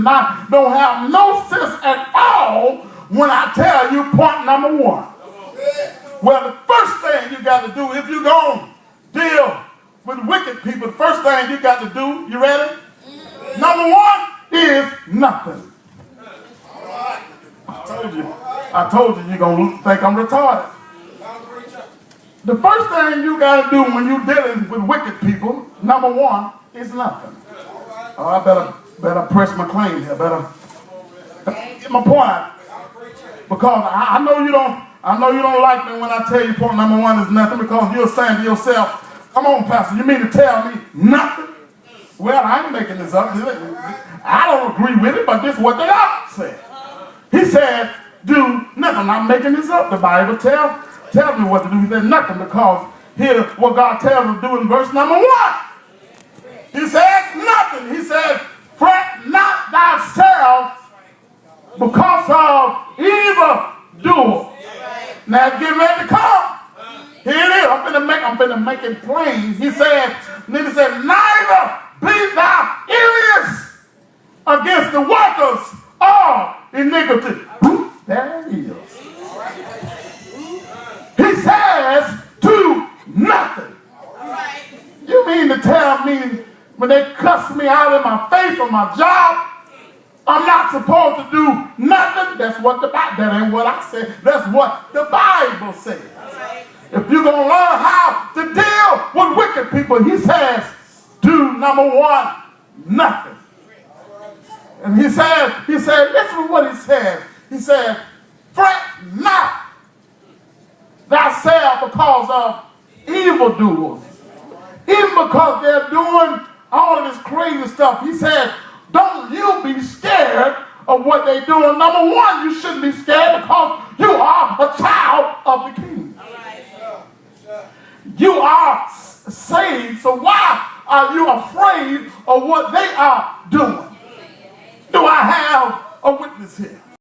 don't have no sense at all when I tell you point number one. Well, the first thing you got to do if you're going to deal with wicked people, the first thing you got to do, you ready? Number one is nothing. I told you you're going to think I'm retarded. The first thing you got to do when you're dealing with wicked people, number one, is nothing. Oh, I better press my claim here. Better get my point out. Because I know you don't like me when I tell you point number one is nothing, because you're saying to yourself, come on, Pastor, you mean to tell me nothing? Well, I ain't making this up. I don't agree with it, but this is what the Bible said. He said, do nothing. I'm making this up. The Bible tells me what to do. He said nothing, because here's what God tells us to do in verse number one. He says nothing. He said, fret not thyself because of evil doers. Now it's getting ready to come. Here it is. I'm finna make it plain. He said, neither be thou envious against the workers of iniquity. There it is. He says, do nothing. You mean to tell me when they cuss me out in my face on my job, I'm not supposed to do nothing? That's what the Bible, that ain't what I said. That's what the Bible says. If you're going to learn how to deal with wicked people, he says, do number one, nothing. And he said, listen to what he said. He said, fret not thyself because of evildoers. Even because they're doing all of this crazy stuff. He said, don't you be scared of what they're doing. Number one, you shouldn't be scared because you are a child of the King. You are saved, so why are you afraid of what they are doing? Do I have a witness here?